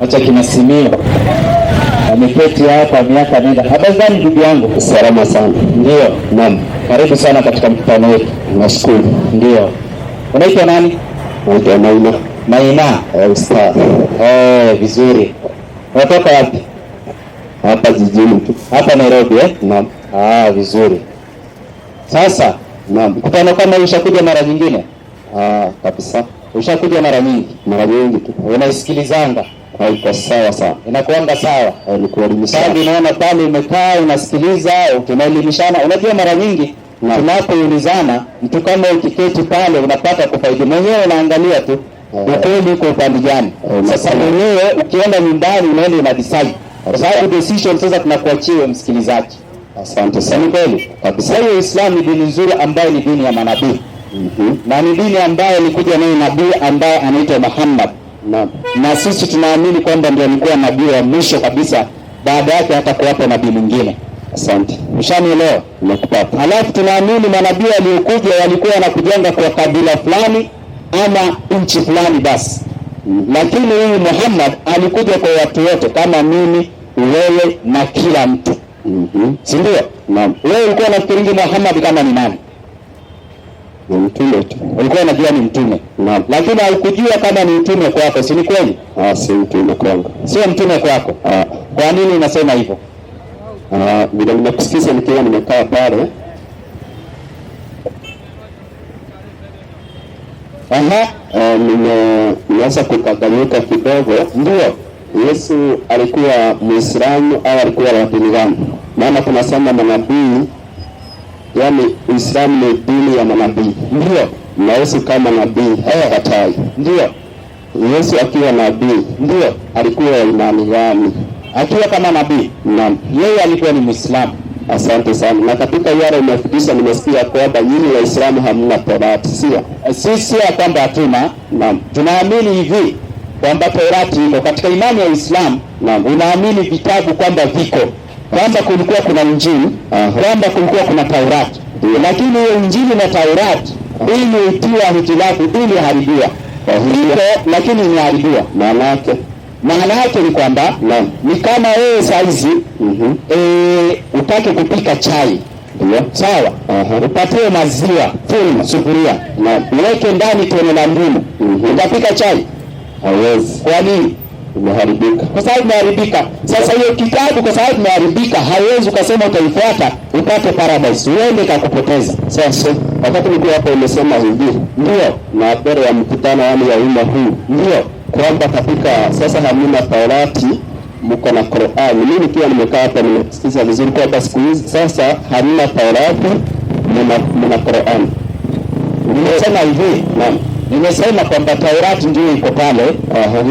Acha kinasimio. Ameketi hapa miaka nenda. Habari gani ndugu yangu? Salama sana. Ndio. Naam. Karibu sana katika mkutano wetu. Nashukuru. Ndio. Unaitwa nani? Naitwa Maina. Maina. Ustaz. Vizuri. Unatoka wapi? Hapa jijini tu. Hapa Nairobi Naam. Vizuri. Sasa, naam. Mkutano kama ushakuja mara nyingine? Kabisa. Ushakuja mara nyingi? Mara nyingi tu. Unaisikilizanga? Haiko sawa sana. Inakuanga sawa? Ni kuelimisha. Sababu unaona pale umekaa unasikiliza, tunaelimishana. Unajua mara nyingi tunapoulizana, mtu kama ukiketi pale unapata kufaidi. Mwenyewe unaangalia tu ukweli uko upande gani. Sasa mwenyewe ukienda nyumbani unaenda una decide. Kwa sababu decision sasa tunakuachia msikilizaji. Asante sana. Kweli kabisa. Uislamu ni dini nzuri ambayo ni dini ya manabii. Na ni dini ambayo ilikuja naye nabii ambaye anaitwa Muhammad. Naam. Na sisi tunaamini kwamba ndiye alikuwa nabii wa mwisho kabisa, baada yake hata kuwapa nabii mwingine. Asante. Ushanielewa? Nakupata. Halafu tunaamini manabii waliokuja walikuwa wanakujenga kwa kabila fulani ama nchi fulani basi. Lakini huyu Muhammad alikuja kwa watu wote kama mimi, wewe na kila mtu. Si ndio? Naam. Wewe ulikuwa unafikiri Muhammad kama ni nani? Ni mtume tu. Ulikuwa unajua ni mtume. Naam. Lakini haukujua kama ni mtume kwako, si ni kweli? Si mtume kwangu. Sio mtume kwako. Kwa nini unasema hivyo? Bila nimekusikiza nikiwa nimekaa pale. Nimeanza kukaganyuka kidogo. Ndio. Yesu alikuwa Muislamu au alikuwa wa dini gani? Maana tunasema manabii, yani Uislamu ni dini ya manabii. Ndio. Na Yesu kama nabii hakatai. Ndio. Yesu akiwa nabii, ndio, alikuwa imani gani? Akiwa kama nabii? Naam. Yeye alikuwa ni Muislamu. Asante sana. Na katika yale umefundisha nimesikia kwamba nyinyi Waislamu hamna Torati, sio? Sisi ya kwamba hatuna. Naam. Tunaamini hivi kwamba Torati iko katika imani ya Uislamu. Naam. Unaamini vitabu kwamba viko, kwamba kulikuwa kuna Injili, kwamba kulikuwa kuna Taurati. Lakini hiyo Injili na Taurati ili itiwa hitilafu, ili haribiwa. Iko lakini imeharibiwa. Maana yake ni kwamba ni kama wewe saizi utake kupika chai. Sawa? Upatie maziwa full sufuria na uweke ndani tone la ndimu. Utapika chai? Hawezi. Kwa nini? Imeharibika. Kwa sababu imeharibika. Sasa hiyo kitabu kwa sababu imeharibika, haiwezi ukasema utaifuata upate paradise, uende kakupoteza. Sasa wakati nilikuwa hapo umesema hivi, ndio, na mbele ya mkutano wale ya umma huu, ndio kwamba katika sasa hamna Taurati, mko na Qur'an. Mimi pia nimekaa hapa nimesikiza vizuri kwamba siku hizi sasa hamna Taurati, mna Qur'an. Nimesema hivi, nimesema kwamba Taurati ndio iko pale,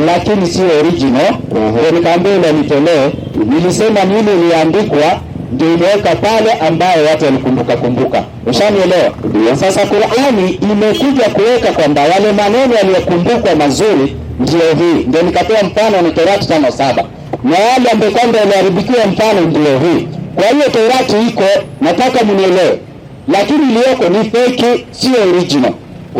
lakini sio original. Ndio nikaambia ile nitolee. Nilisema nini iliandikwa ndio imeweka pale ambayo watu walikumbuka. Ushanielewa? Sasa Qur'ani imekuja kuweka kwamba wale maneno yaliyokumbukwa mazuri ndio hii. Ndio nikatoa mfano ni Torati 5:7. Na wale ambao kwamba waliharibikiwa mfano ndio hii. Kwa hiyo Torati iko, nataka mnielewe. Lakini iliyoko ni fake, sio original.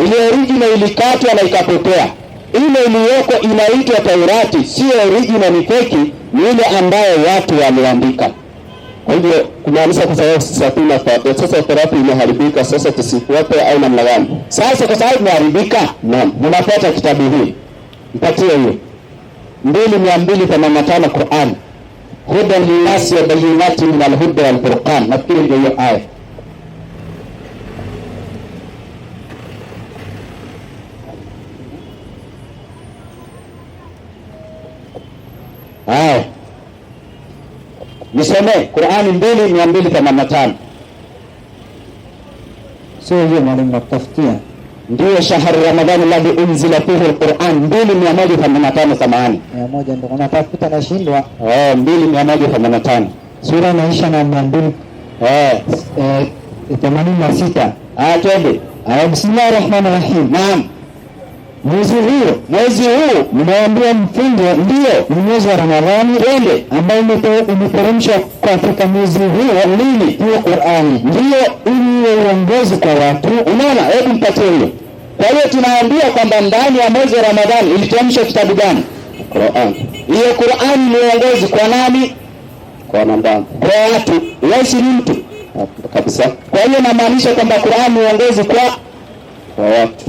Ile original ilikatwa na ikapotea. Ile iliyoko inaitwa Taurati, sio original, ni fake, ni ile ambayo watu waliandika. Kwa hivyo kumaanisha kwa sababu sasa Torati imeharibika, sasa tusifuate au namna gani? Sasa kwa sababu imeharibika, mnafuata kitabu hii. Mpatie hiyo 2285 Qur'an. Hudan linnasi wa bayyinatin min al-huda wal furqan. Nafikiri ndio hiyo aya. Nisome Qur'ani 2285. Sio hiyo mwalimu nakutafutia. Ndio shahru Ramadhani alladhi unzila fihi al-Qur'an 2185 samahani. 100 ndio unatafuta na shindwa. 2185. Sura inaisha na 200. 86. Twende. Bismillahirrahmanirrahim. Naam. Mwezi huu mnaambiwa mfunge, ndio mwezi wa Ramadhani, twende, ambao umeteremshwa katika mwezi huu lini? Hiyo Qur'ani ndio ili uongozi kwa watu. Unaona, hebu mpatie hiyo. Kwa hiyo tunaambia kwamba ndani ya mwezi wa Ramadhani iliteremshwa kitabu gani? Qur'an. Hiyo ni uongozi kwa nani? Kwa wanadamu, kwa watu. Yesu ni mtu kabisa. Kwa hiyo namaanisha kwamba Qur'an ni uongozi kwa watu.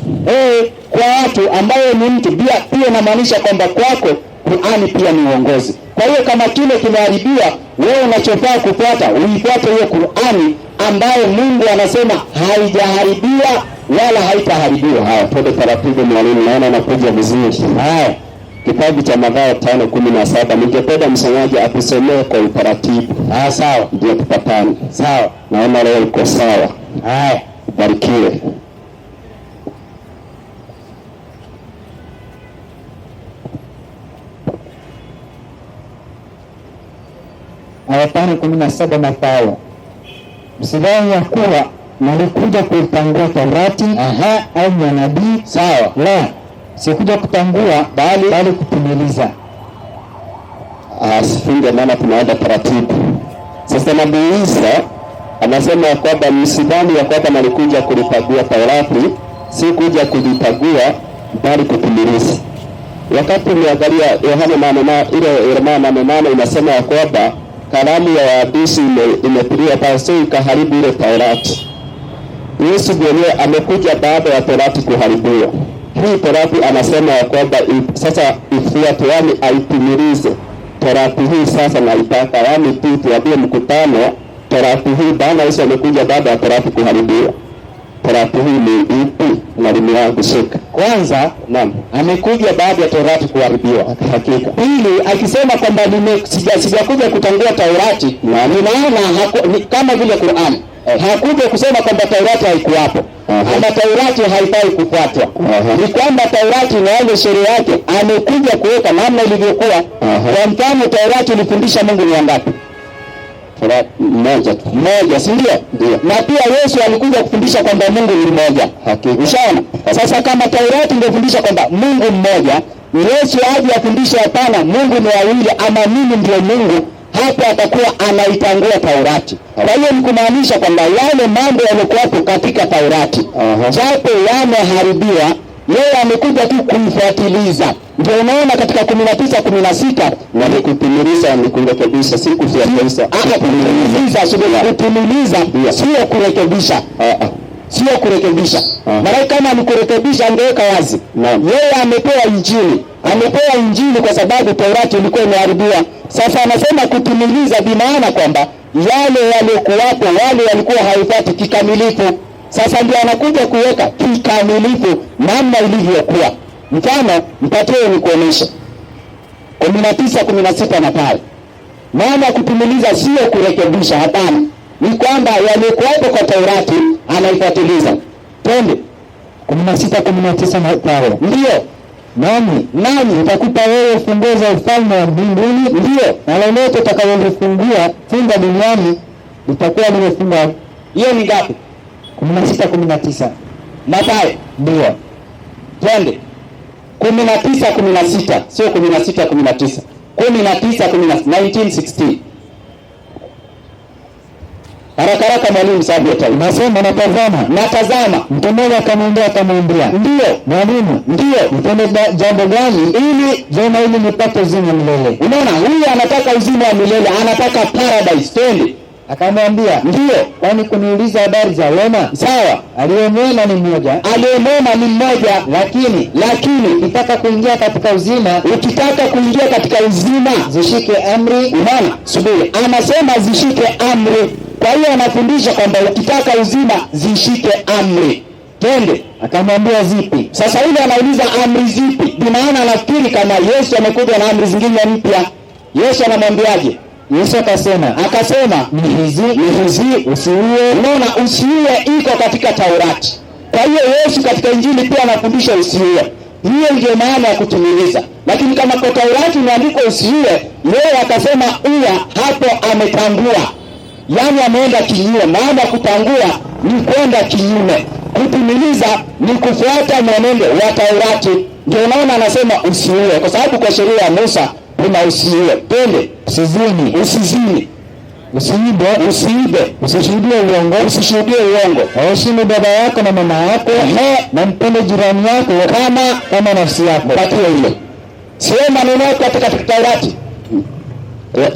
Kwa watu ambayo ni mtu. Pia namaanisha kwamba kwako Qur'an pia ni uongozi. Kwa hiyo kama kile kimeharibiwa, wewe unachofaa kufuata, uifuate hiyo Qur'an ambayo Mungu anasema haijaharibiwa wala haitaharibiwa. Haya, twende taratibu mwalimu, naona nakuja vizuri. Haya, kitabu cha Mathayo 5:17, ningependa msomaji atusomee kwa utaratibu. Sawa, ndio tupatane. Sawa, naona leo uko sawa. Haya, barikiwe. Aya 5:17 Mathayo. Msidhani ya kuwa nalikuja kuitangua Torati au manabii. Sawa, la, sikuja kutangua bali kutimiliza. Sifunge maana tunaenda taratibu. Sasa Nabii Isa anasema kwamba msidhani ya kwamba nalikuja kulitagua Torati, si kuja kulitagua bali kutimiliza. Wakati umeangalia Yohana 8:8 inasema ya kwamba kalamu ya waandishi imepilia pasi ikaharibu ile Torati. Yesu mwenyewe amekuja baada ya Torati kuharibiwa. Hii Torati anasema ya kwamba sasa ifuate, yani aitimilize. Torati hii sasa naitaka, yani tu tuambie mkutano, Torati hii Bwana Yesu amekuja baada ya Torati kuharibiwa. Torati hii ni ipi? Mwalimu wangu shika. Kwanza, naam, amekuja baada ya Torati kuharibiwa. Hakika. Pili, akisema kwamba sijakuja kutangua Torati, na ninaona kama vile Qur'an. Hakuja kusema kwamba Taurati haikuwapo. Ama Taurati haifai kufuatwa. Ni kwamba Taurati na ile sheria yake amekuja kuweka namna ilivyokuwa. Kwa mfano Taurati ilifundisha Mungu ni wangapi? Mmoja, si ndio? Na pia Yesu alikuja kufundisha kwamba Mungu ni mmoja. Hakika. Ushaona? Sasa kama Taurati ingefundisha kwamba Mungu mmoja, Yesu aje afundishe hapana, Mungu ni wawili ama mimi ndio Mungu, hapo atakuwa anaitangua Taurati. Kwa hiyo ni kumaanisha kwamba yale mambo yalikuwapo katika Taurati, japo yameharibiwa, yeye amekuja tu kuifuatiliza. Ndio unaona katika 19:16 na kutimiliza ni kurekebisha, si kufuatilia. Kutimiliza sio kurekebisha. Sio kurekebisha. Maana kama ni kurekebisha angeweka wazi. Yeye amepewa Injili. Amepewa Injili kwa sababu Taurati ilikuwa imeharibiwa. Sasa anasema kutimiliza, bi maana kwamba yale yaliokuwapo, wale walikuwa haifuati kikamilifu. Sasa ndio anakuja kuweka kikamilifu namna ilivyokuwa. Mfano, mpatie ni kuonesha 19:16 na pale. Maana kutimiliza sio kurekebisha, hapana. Ni kwamba yaliokuwapo kwa Taurati anaifuatiliza. Twende 16:19 na pale. Ndio. Nani nitakupa wewe funguo za ufalme wa mbinguni. Ndio. Na lolote utakalolifungua funga duniani litakuwa limefungwa. Hiyo ni ngapi? 16:19 Mathayo. Ndio. Twende 19:16, sio 16:19. 19:16. Haraka mwalimu, sababu yote. Nasema natazama. Mtu mmoja akamwambia, ndio mwalimu, ndio nitende jambo gani ili jema ili nipate uzima milele? Unaona, huyu anataka uzima wa milele, anataka paradise. Twende. Akamwambia, ndio, kwani kuniuliza habari za wema? Sawa, aliyemwema ni mmoja. Lakini ukitaka kuingia katika uzima, zishike amri. Unaona, subiri, anasema zishike amri. Kwa hiyo anafundisha kwamba ukitaka uzima zishike amri. Twende. Akamwambia zipi? Sasa yule anauliza amri zipi? Bi maana anafikiri kama Yesu amekuja na amri zingine mpya. Yesu anamwambiaje? Yesu akasema ni hizi usiue. Unaona, usiue iko katika Taurati. Kwa hiyo Yesu katika Injili pia anafundisha usiue. Hiyo ndio maana ya kutimiliza. Lakini kama kwa Taurati imeandikwa usiue, yeye akasema ua, hapo ametangua. Yaani ameenda kinyume. Maana kutangua ni kwenda kinyume. Kutimiliza ni kufuata mwenendo wa Taurati. Ndio unaona anasema usiue, kwa sababu kwa sheria ya Musa kuna usiue. Twende. Usizini. Usiibe. Usishuhudie uongo. Heshimu baba yako na mama yako. Na mpende jirani yako kama nafsi yako. Patia hilo. Sio maneno yako katika Taurati.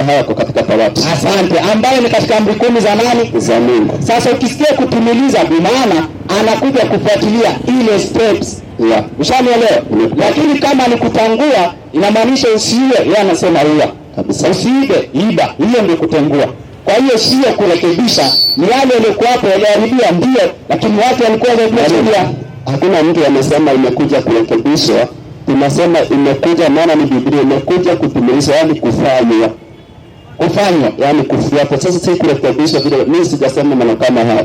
hawako katika Taurati. Asante, ambayo ni katika amri 10 za nani? Za Mungu. Sasa ukisikia kutimiliza, bi maana anakuja kufuatilia ile steps. Yeah. Ushanielewa? Lakini kama ni kutangua, inamaanisha usiue, yeye anasema ua. Kabisa. Usiibe, iba. Hiyo ndio kutengua. Kwa hiyo sio kurekebisha, ni yale yaliokuwa hapo yaliharibia ndio, lakini watu walikuwa wanajua. Hakuna mtu amesema imekuja kurekebishwa. Tunasema imekuja, maana ni Biblia, imekuja kutimilishwa, yani kufanywa, yani kufuata. Sasa si kurekebishwa vile. Mimi sijasema maneno kama haya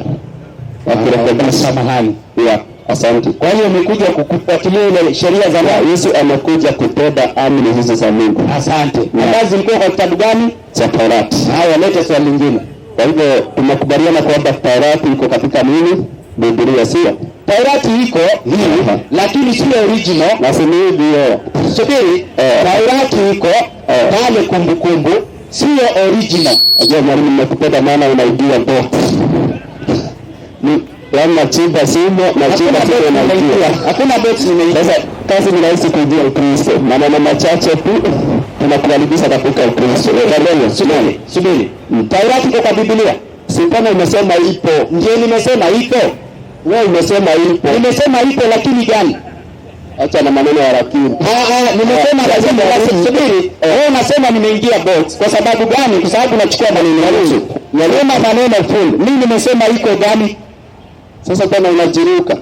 ya kurekebisha mahali. Yeah, asante. Kwa hiyo imekuja kukufuatilia ile sheria za Mungu. Yesu amekuja kubeba amri hizo za Mungu. Asante. Kazi zilikuwa kwa kitabu gani? Cha Taurati. Haya, leta swali lingine. Kwa hivyo tunakubaliana kwamba Taurati iko katika nini? Biblia, sio? Taurati iko hii, lakini sio original. Na si hivyo. Subiri, Taurati iko pale Kumbukumbu, sio original. Ajua mwalimu, nimekupenda maana unaidia box. Ni yaani chimba simo na chimba simo na idia. Hakuna box nimeingia. Sasa kazi ni rahisi kujua Ukristo. Maneno machache tu tunakukaribisha katika Ukristo. Subiri. Taurati iko kwa Biblia. Si kama umesema ipo. Ndio nimesema ipo. Wewe umesema ipo. Nimesema ipo, lakini gani? Acha na maneno ya lakini. Nimesema lazima subiri. Wewe unasema nimeingia box. Kwa sababu gani? Kwa sababu nachukua maneno yangu. Yalema maneno full. Mimi nimesema iko gani? Sasa kama unajiruka.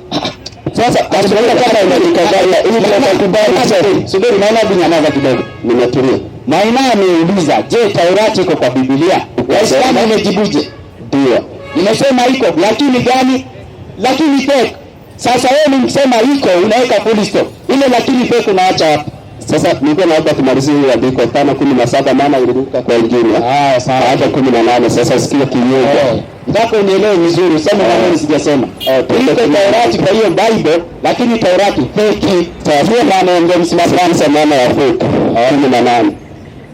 Sasa tunaona kama unajikagalia ili tunakubali. Subiri, naona binyamaza kidogo. Nimetulia. Maina ameuliza, je, Taurati iko kwa Biblia? Waislamu wamejibuje? Ndio. Nimesema iko, lakini gani? Lakini fake. Sasa wewe unasema iko, unaweka full stop. Ile lakini fake unaacha hapo. Sasa nilikuwa naomba tumalizie hiyo andiko 5:17 maana iliruka kwa wengine. Sawa. Hata 18 sasa sikia kinyongo. Nataka unielewe vizuri, useme maneno sijasema. Iko Taurati kwa hiyo Bible, lakini Taurati fake. Sasa maana ndio msimamo maana ya fake. 18.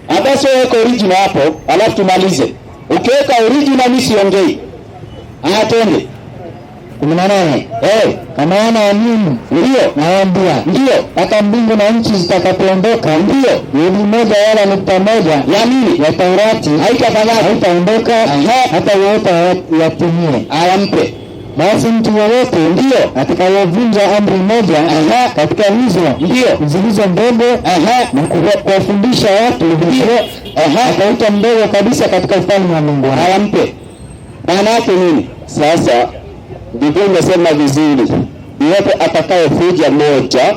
Hata sio weka original hapo, alafu tumalize. Ukiweka original mimi siongei. Twende. 18. Kama wana ya nini? Ndio. Naambia. Ndio. Hata mbingu na nchi zitakapoondoka. Ndio. Yodi moja wala nukta moja. Ya nini? Ya Taurati. Haitaondoka. Hata yote yatimie. Mpe. Basi mtu yeyote ndio atakayevunja amri moja katika hizo ndio zilizo ndogo na kuwafundisha watu hivyo ataitwa mdogo kabisa katika ufalme wa Mungu. Mpe. Maana yake nini? Sasa Biblia inasema vizuri, yeyote atakayefuja moja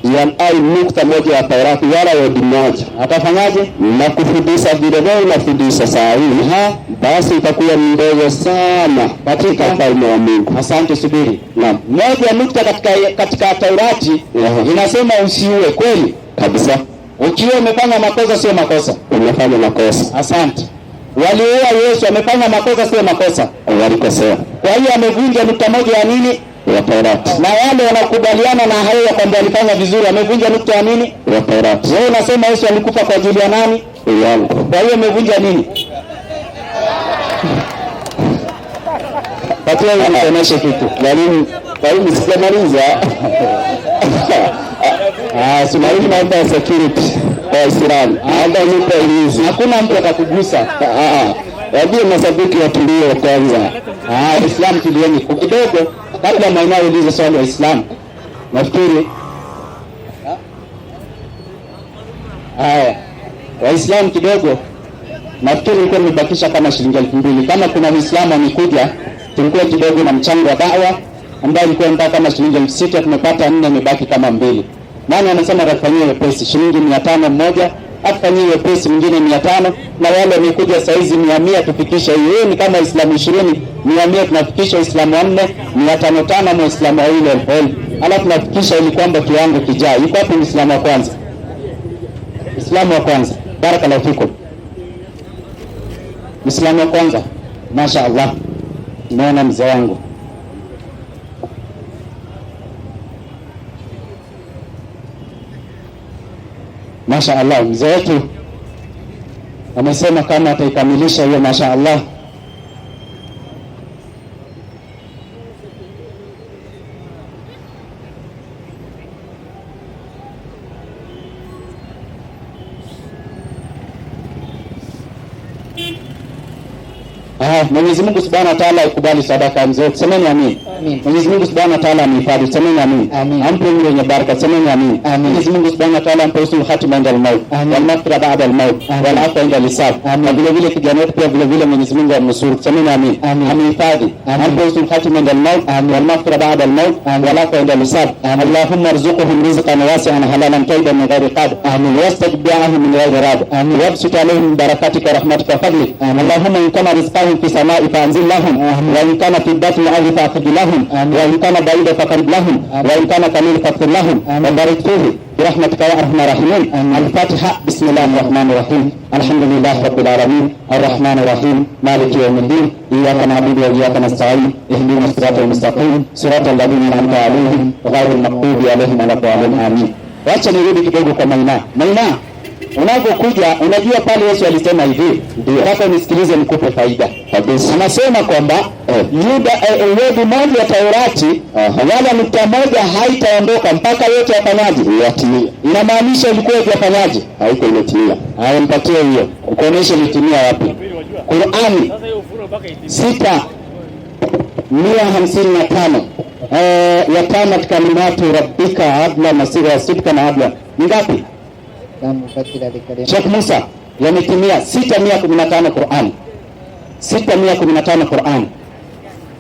ya nukta moja ya Taurati wala yodi moja atafanyaje? Na kufundisha vile wewe unafundisha saa hii, basi itakuwa mdogo sana katika ufalme wa Mungu. Asante, subiri. Naam. Moja nukta katika Taurati inasema usiue, kweli? Kabisa. Ukiwa umefanya makosa sio makosa. Umefanya makosa. Asante. Waliua Yesu, amefanya makosa sio makosa. Walikosea. Kwa hiyo amevunja nukta moja ya nini? Ya Taurati. Na wale wanakubaliana na hayo kwamba alifanya vizuri, amevunja nukta ya nini? Ya Taurati. Wewe unasema Yesu alikufa kwa ajili ya nani? Yangu. Kwa hiyo amevunja nini? Patia hiyo kuonesha kitu. Mwalimu sijamaliza. Sumaili naomba security kwa Waislamu. Naomba nipe hizi. Hakuna mtu atakugusa. Wajie masabiki watulie kwanza. Waislamu tulieni kidogo kabla Maina ulize swali Waislamu. Nafikiri Waislamu kidogo, nafikiri nilikuwa nimebakisha kama shilingi 2000. Kama kuna Muislamu amekuja, tulikuwa kidogo na mchango wa dawa ambaye alikuwa anataka kama shilingi 6000, tumepata 4, imebaki kama 2. Nani anasema atafanyia wepesi shilingi 500 mmoja, afanyie wepesi mwingine 500, na wale wamekuja saizi 100 tufikisha hiyo. Ni kama Waislamu 20, 100 tunafikisha Waislamu 4, 500 Waislamu 2,000. Alafu tunafikisha ili kwamba kiwango kijaa. Yuko hapo Muislamu wa kwanza? Muislamu wa kwanza. Barakallahu fikum. Muislamu wa kwanza. Mashaallah. Naona mzee wangu. Mashaallah, mzee wetu amesema kama ataikamilisha hiyo, mashaallah. Mwenyezi Mungu Subhanahu wa Ta'ala ikubali sadaka zetu. Semeni amin. Mwenyezi Mungu Subhanahu wa Ta'ala amhifadhi. Semeni amin. Ampe mwenye baraka. Semeni amin. Mwenyezi Mungu Subhanahu wa Ta'ala ampe usul hatima inda al-maut wal maghfira ba'da al-maut wal afwa inda al-hisab. Na vile vile kijana wetu pia vile vile Mwenyezi Mungu amnusuru. Semeni amin. Amhifadhi. Ampe usul hatima inda al-maut wal maghfira ba'da al-maut wal afwa inda al-hisab. Allahumma arzuqhum rizqan wasi'an halalan tayyiban min ghairi qad. Wastajib du'ahum min ghairi rad. Wabsut alayhim barakatika rahmatika wa fadlik. Allahumma in kana rizqahum في سماء فأنزل لهم وإن كان في البطن الأرض فأخرج لهم وإن كان بعيدا فقرب لهم وإن كان قليلا فاغفر لهم وبارك فيه برحمتك يا أرحم الراحمين. الفاتحة. بسم الله الرحمن الرحيم. الحمد لله رب العالمين الرحمن الرحيم مالك يوم الدين إياك نعبد وإياك نستعين اهدنا الصراط المستقيم صراط الذين أنعمت عليهم غير المغضوب عليهم ولا الضالين آمين. Wacha nirudi kidogo kwa Maina. Unapokuja unajua pale Yesu alisema hivi, nataka nisikilize nikupe faida. Anasema kwamba yodi moja ya Taurati wala nukta moja haitaondoka mpaka yote yafanyaje? Yatimie. Inamaanisha ilikuwa yafanyaje? Haiko imetimia. Mpatie hiyo. Ukoonyeshe imetimia wapi? Qur'ani 6:155 ya tano kalimatu rabbika adla masira sidka na adla. Ngapi? Sheikh Musa yametimia 615 Qur'an. 615 Qur'an.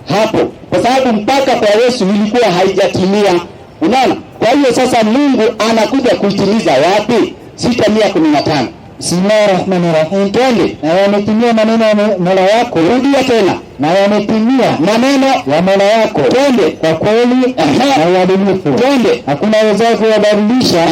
Hapo kwa sababu mpaka kwa Yesu ilikuwa haijatimia. Unaona? Kwa hiyo sasa Mungu anakuja kuitimiza wapi? 615. Bismillahirrahmanirrahim. Twende. Na yametimia maneno ya Mola wako. Rudia tena. Na yametimia maneno ya Mola wako. Twende. Kwa kweli na uadilifu. Twende. Hakuna uwezo kubadilisha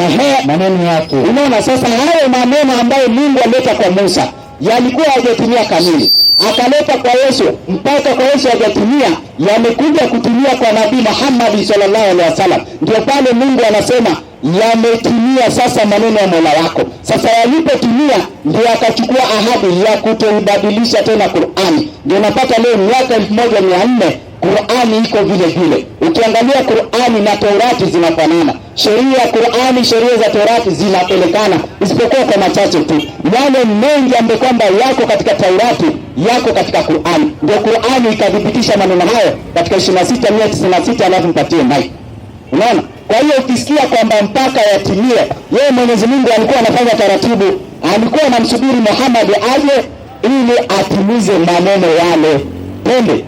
maneno yake. Unaona sasa hayo maneno ambayo Mungu alileta kwa Musa yalikuwa hajatimia kamili. Akaleta kwa Yesu mpaka kwa Yesu hajatimia, yamekuja kutimia kwa Nabii Muhammad sallallahu alaihi wasallam. Ndio pale Mungu anasema yametimia sasa maneno ya Mola wako. Sasa yalipotimia ndio akachukua ahadi ya kutoibadilisha tena Qur'ani. Ndio napata leo miaka 1400 Qur'ani iko vile vile. Ukiangalia Qur'ani na Taurati zinafanana. Sheria ya Qur'ani, sheria za Taurati zinapelekana isipokuwa kwa machache tu. Yale mengi ambayo kwamba yako katika Taurati yako katika Qur'ani. Ndio Qur'ani ikadhibitisha maneno hayo katika 26:196 alafu mpatie mic. Unaona? Kwa hiyo ukisikia kwamba mpaka yatimie, yeye Mwenyezi Mungu alikuwa anafanya taratibu, alikuwa anamsubiri Muhammad aje ili atimize maneno yale. Twende.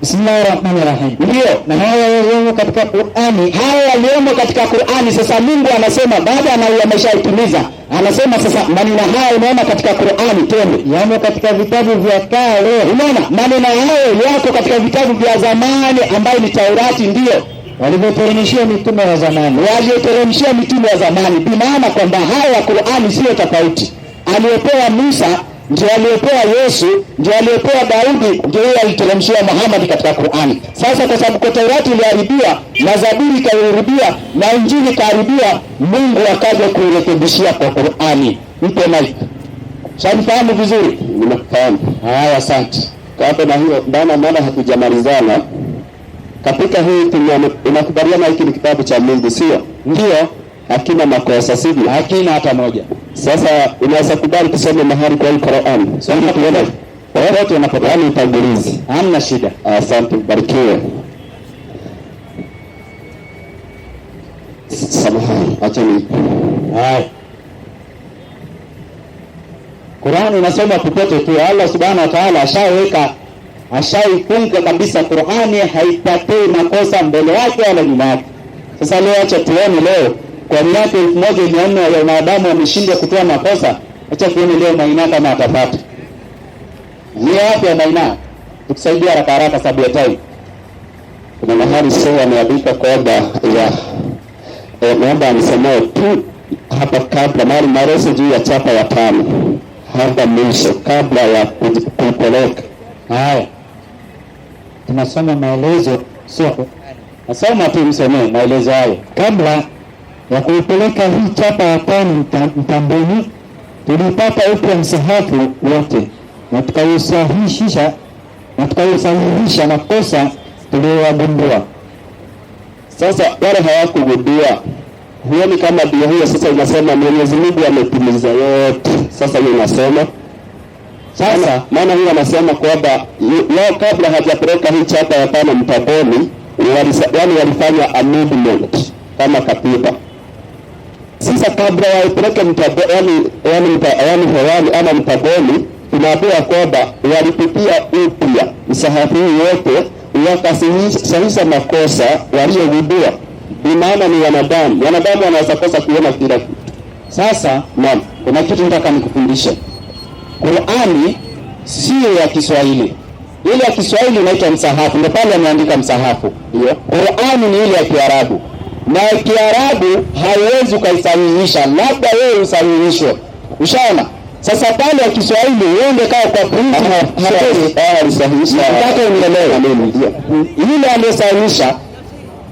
Bismillahirrahmanirrahim. Ndio, na haya yaliyomo katika Qur'ani, haya yaliyomo katika Qur'ani. Sasa Mungu anasema baada ya ameshaitimiza, anasema sasa maneno haya unaona katika Qur'ani. Twende. Yamo katika vitabu vya kale. Unaona? Maneno hayo yako katika vitabu vya zamani ambayo ni Taurati. Ndio walivyoteremshia mitume wa zamani. Walioteremshia mitume wa zamani. Bila maana kwamba haya ya Qur'ani sio tofauti. Aliyopewa Musa ndio aliyopewa Yesu, ndio aliyopewa Daudi, ndio aliteremshia Muhammad katika Qur'ani. Sasa kwa sababu Taurati iliharibiwa na Zaburi ikaharibiwa na Injili ikaharibiwa, Mungu akaja kuirekebishia kwa Qur'ani. Mpe mic. Shanifahamu vizuri? Nimefahamu. Haya, asante. Hapo na hiyo maana hatujamalizana. Katika hii tunakubaliana hiki ni kitabu cha Mungu, sio? Ndio. Hakina makosa, sivyo? Hakina hata moja. Sasa unaweza kubali kusoma mahali kwa Qur'an. Sasa tuone wote wanapokani utangulizi. Hamna shida. Asante, barikiwe. Samahani, acha ni. Hai. Qur'an inasoma popote tu. Allah Subhanahu wa Ta'ala ashaifunga kabisa Qur'ani, haipatei makosa mbele yake wala nyuma yake. Sasa leo acha tuone leo kwa miaka 1400 ya wanadamu wameshindwa kutoa makosa. Acha tuone leo Maina kama atapata. Ni wapi ya Maina? Tukusaidia haraka sababu ya time. Kuna mahali sasa ameandika kwamba ya naomba anisemae tu hapa kabla mahali marefu juu ya chapa ya 5. Hapa mwisho kabla ya kupeleka. Haya. Tunasoma maelezo sio. Nasoma tu msomee maelezo hayo. Kabla ya kuipeleka hii chapa ya 5 mtamboni, tulipata upya msahafu wote na tukausahihisha makosa tuliyogundua. Sasa wale hawakugundua. Huoni kama Biblia hiyo sasa inasema Mwenyezi Mungu ametimiza yote. Sasa hiyo inasema Sasa maana huyu anasema kwamba wao kabla hajapeleka hii chapa ya 5 Mtaboni walifanya amendment kama katiba. Sasa kabla waipeleke Mtaboni hewani ama Mtaboni, tunaambiwa kwamba walipitia upya msahafu wote, wakasahihisha makosa waliogundua. Maana ni wanadamu wanaweza kosa kuona kila kitu. Sasa naam, kuna kitu nataka nikufundishe. Qur'ani sio ya Kiswahili. Ile ya Kiswahili inaitwa msahafu, ndio pale ameandika msahafu. Ndio. Qur'ani ni ile ya Kiarabu. Na Kiarabu haiwezi ukaisahihisha, labda wewe usahihishwe. Ushaona? Sasa pale ya Kiswahili uende kwa print alisahihisha. Nataka unielewe nini? Ile aliyosahihisha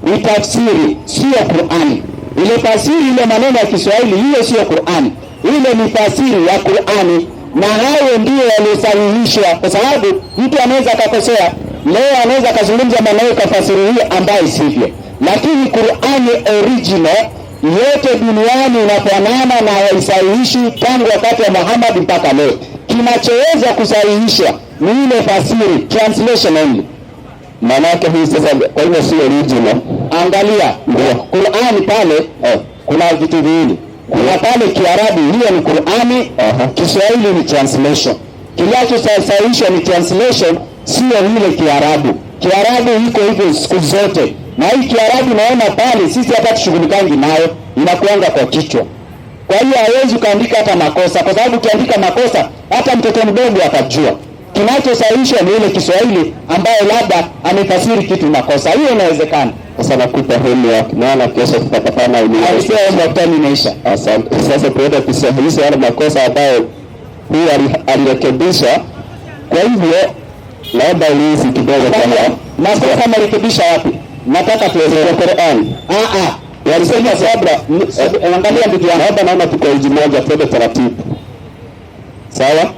ni tafsiri, sio Qur'ani. Ile tafsiri, ile maneno ya Kiswahili, hiyo sio Qur'ani. Ile ni tafsiri ya Qur'ani, na hayo ndio yaliyosahihishwa, kwa sababu mtu anaweza akakosea. Leo anaweza kuzungumza maneno kafasiri hiyo ambayo sivyo. Lakini Qur'ani original yote duniani inafanana na haisahihishwi tangu wakati wa Muhammad mpaka leo. Kinachoweza kusahihishwa ni ile fasiri, translation only. Maana yake hii sasa, kwa hiyo sio original. Angalia Qur'ani pale, kuna vitu viwili. Kuna pale Kiarabu, hiyo ni Qur'ani, Kiswahili ni translation. Kinachosahihishwa ni translation, sio ile Kiarabu. Kiarabu iko hivyo siku zote. Na hii Kiarabu naona pale sisi hata tushughulikangi nayo, inakuanga kwa kichwa. Kwa hiyo hawezi kuandika hata makosa, kwa sababu ukiandika makosa hata mtoto mdogo atajua. Kinachosahihishwa ni ile Kiswahili ambayo labda amefasiri kitu makosa. Hiyo inawezekana. Sasa nakupa homework, maana kesho tutapatana ili alisema homework time imeisha. Asante. Sasa tuende kusahihisha yale makosa ambayo huyu alirekebisha. Kwa hivyo naomba ulizi kidogo kwa makosa marekebisha wapi? Nataka tuelewe Qur'an. Walisema sabra, angalia ndugu yangu, hapa naona tuko uji moja, twende taratibu. Sawa?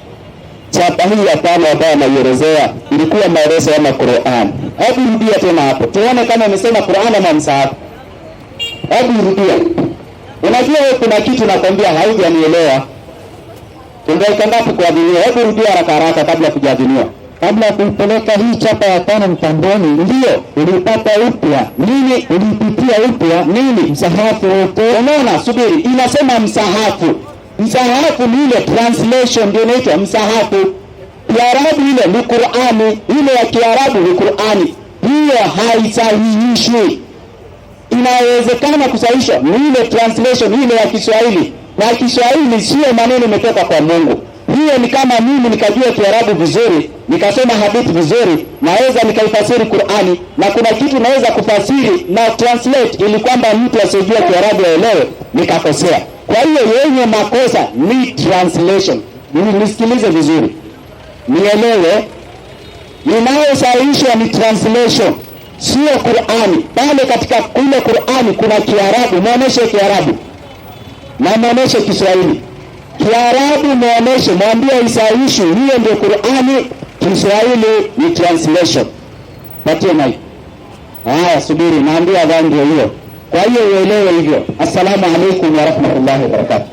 Chapa hii ya 5 ambayo anaielezea ilikuwa maelezo ya Qur'an. Hebu rudia tena hapo. Tuone kama umesema Qur'an ama msahafu. Hebu rudia. Unajua wewe kuna kitu nakwambia haujanielewa. Tungaika ngapi kuadhinia? Hebu rudia haraka kabla kujadiliwa. Kabla ya kuipeleka hii chapa ya 5 Mtaboni, ndio ulipata upya nini? Ulipitia upya nini? Msahafu wote. Unaona, subiri, inasema msahafu. Msahafu ni ile translation, ndio inaitwa msahafu. Kiarabu ile ni Qur'ani, ile ya Kiarabu ni Qur'ani. Hiyo haisahihishwi. Inawezekana kusahihishwa ni ile translation, ile ya Kiswahili. Na Kiswahili sio maneno imetoka kwa Mungu. Hiyo ni kama mimi nikajua Kiarabu vizuri, nikasoma hadithi vizuri, naweza nikaifasiri Qur'ani, na kuna kitu naweza kufasiri na translate ili kwamba mtu asijue Kiarabu aelewe, nikakosea. Kwa hiyo yenye makosa ni translation. Nisikilize vizuri, nielewe. Inayosahihishwa ni translation, sio Qur'ani. Pale katika kule Qur'ani kuna Kiarabu, muoneshe Kiarabu na muoneshe Kiswahili. Kiarabu muoneshe, mwambie isahihishwe, hiyo ndio Qur'ani. Kiswahili ni translation. Patie mic. Haya, subiri, naambia dhambi hiyo. Kwa hiyo uelewe hivyo. Assalamu alaykum wa rahmatullahi wa barakatuh.